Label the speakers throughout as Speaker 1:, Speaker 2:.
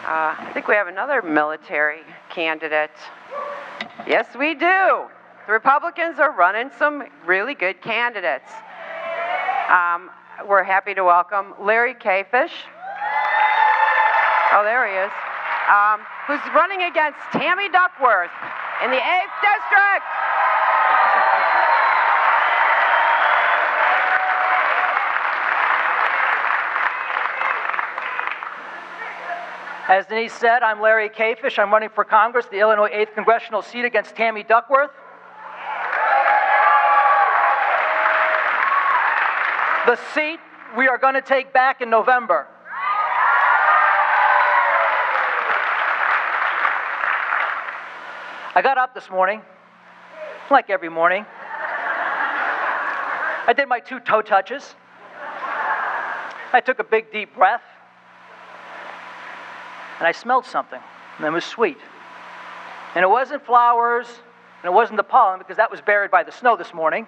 Speaker 1: I think we have another military candidate. Yes, we do. The Republicans are running some really good candidates. We're happy to welcome Larry Kaifesh. Oh, there he is. Who's running against Tammy Duckworth in the 8th District.
Speaker 2: As Denise said, I'm Larry Kaifesh. I'm running for Congress, the Illinois 8th Congressional seat against Tammy Duckworth. The seat we are going to take back in November. I got up this morning, like every morning. I did my 2 toe touches. I took a big deep breath. And I smelled something, and it was sweet. And it wasn't flowers, and it wasn't the pollen, because that was buried by the snow this morning.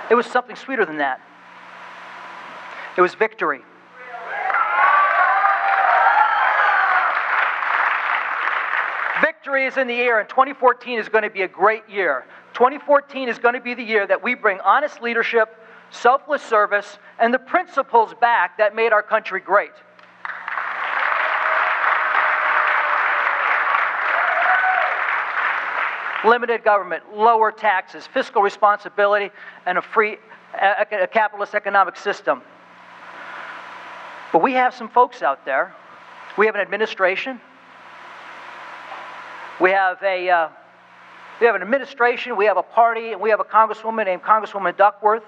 Speaker 2: It was something sweeter than that. It was victory. Victory is in the air, and 2014 is going to be a great year. 2014 is going to be the year that we bring honest leadership, selfless service, and the principles back that made our country great. Limited government, lower taxes, fiscal responsibility, and a capitalist economic system. But we have some folks out there. We have an administration. We have an administration, we have a party, and we have a congresswoman named Congresswoman Duckworth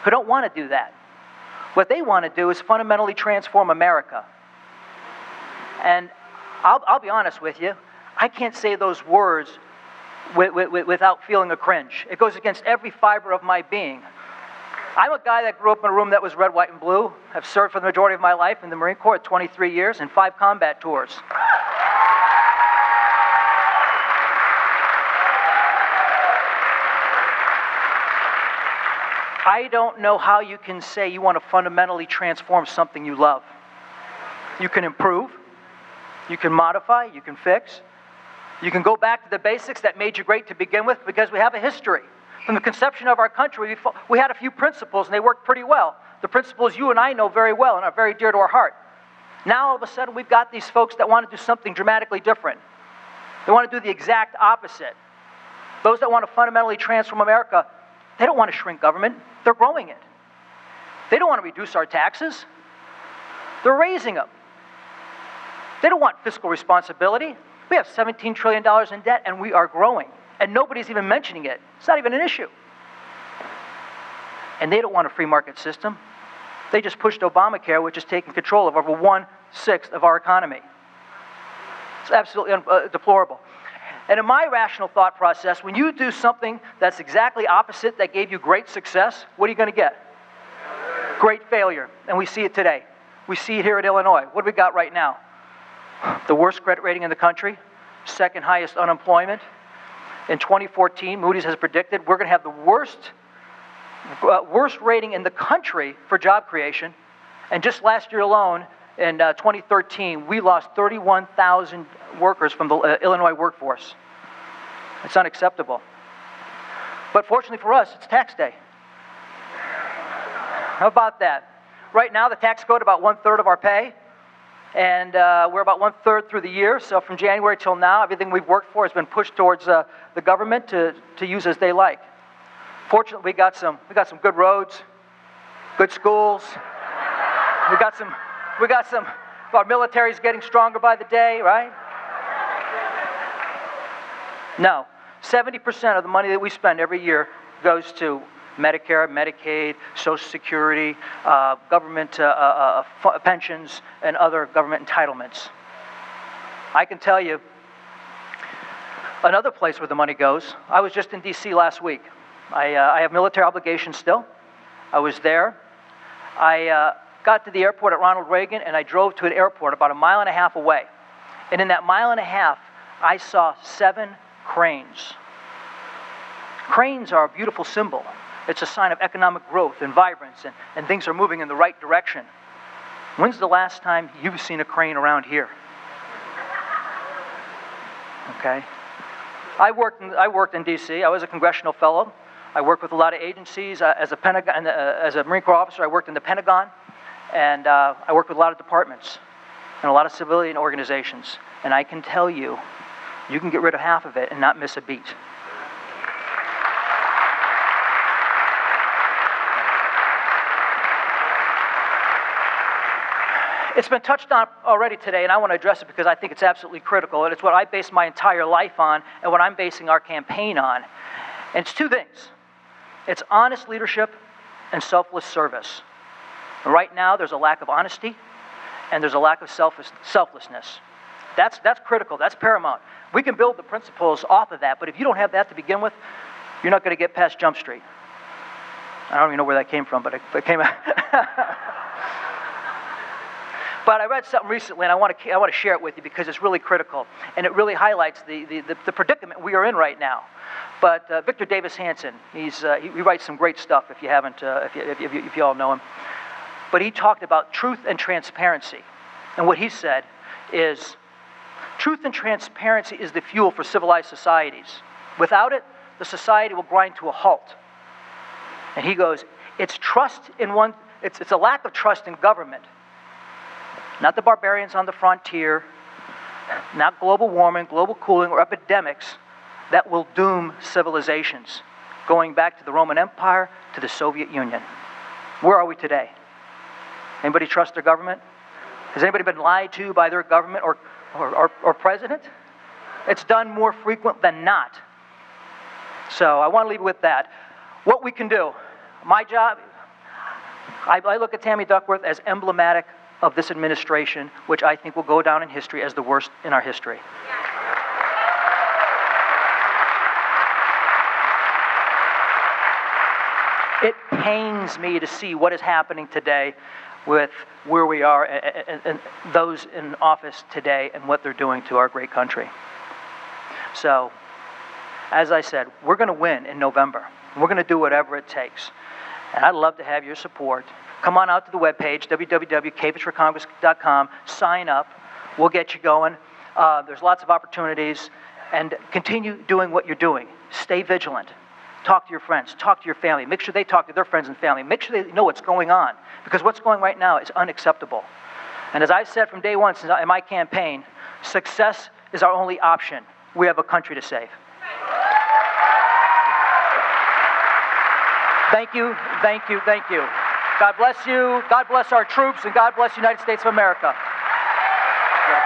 Speaker 2: who don't want to do that. What they want to do is fundamentally transform America. And I'll be honest with you, I can't say those words without feeling a cringe. It goes against every fiber of my being. I'm a guy that grew up in a room that was red, white, and blue. I've served for the majority of my life in the Marine Corps, 23 years, and 5 combat tours. I don't know how you can say you want to fundamentally transform something you love. You can improve, you can modify, you can fix. You can go back to the basics that made you great to begin with, because we have a history. From the conception of our country, we had a few principles, and they worked pretty well. The principles you and I know very well and are very dear to our heart. Now, all of a sudden, we've got these folks that want to do something dramatically different. They want to do the exact opposite. Those that want to fundamentally transform America, they don't want to shrink government. They're growing it. They don't want to reduce our taxes. They're raising them. They don't want fiscal responsibility. We have $17 trillion in debt, and we are growing. And nobody's even mentioning it. It's not even an issue. And they don't want a free market system. They just pushed Obamacare, which is taking control of over 1/6 of our economy. It's absolutely deplorable. And in my rational thought process, when you do something that's exactly opposite that gave you great success, what are you going to get? Great failure. And we see it today. We see it here at Illinois. What do we got right now? The worst credit rating in the country, second highest unemployment. In 2014, Moody's has predicted we're going to have the worst rating in the country for job creation. And just last year alone, in 2013, we lost 31,000 workers from the Illinois workforce. It's unacceptable. But fortunately for us, it's tax day. How about that? Right now, the tax code about 1/3 of our pay. And we're about 1/3 through the year. So from January till now, everything we've worked for has been pushed towards the government to use as they like. Fortunately, we got some good roads, good schools. We got some. Our military's getting stronger by the day, right? No, 70% of the money that we spend every year goes to Medicare, Medicaid, Social Security, government pensions, and other government entitlements. I can tell you another place where the money goes. I was just in D.C. last week. I have military obligations still. I was there. I got to the airport at Ronald Reagan, and I drove to an airport about 1.5 miles away. And in that 1.5 miles, I saw 7 cranes. Cranes are a beautiful symbol. It's a sign of economic growth and vibrance, and things are moving in the right direction. When's the last time you've seen a crane around here? Okay? I worked in D.C. I was a congressional fellow. I worked with a lot of agencies. As a Marine Corps officer, I worked in the Pentagon, and I worked with a lot of departments and a lot of civilian organizations. And I can tell you, you can get rid of half of it and not miss a beat. It's been touched on already today, and I want to address it because I think it's absolutely critical, and it's what I base my entire life on and what I'm basing our campaign on. And it's two things. It's honest leadership and selfless service. And right now, there's a lack of honesty, and there's a lack of selflessness. That's critical. That's paramount. We can build the principles off of that, but if you don't have that to begin with, you're not going to get past Jump Street. I don't even know where that came from, but it came out. But I read something recently, and I want to share it with you because it's really critical, and it really highlights the predicament we are in right now. But Victor Davis Hanson, he writes some great stuff. If you haven't, if you all know him, but he talked about truth and transparency, and what he said is, truth and transparency is the fuel for civilized societies. Without it, the society will grind to a halt. And he goes, it's a lack of trust in government. Not the barbarians on the frontier, not global warming, global cooling, or epidemics that will doom civilizations, going back to the Roman Empire, to the Soviet Union. Where are we today? Anybody trust their government? Has anybody been lied to by their government or president? It's done more frequent than not. So I want to leave it with that. What we can do, my job, I look at Tammy Duckworth as emblematic of this administration, which I think will go down in history as the worst in our history. It pains me to see what is happening today with where we are and those in office today and what they're doing to our great country. So, as I said, we're going to win in November. We're going to do whatever it takes. And I'd love to have your support. Come on out to the webpage, www.kaifeshforcongress.com. Sign up. We'll get you going. There's lots of opportunities. And continue doing what you're doing. Stay vigilant. Talk to your friends. Talk to your family. Make sure they talk to their friends and family. Make sure they know what's going on. Because what's going right now is unacceptable. And as I've said from day one in my campaign, success is our only option. We have a country to save. Thank you, thank you, thank you. God bless you, God bless our troops, and God bless the United States of America.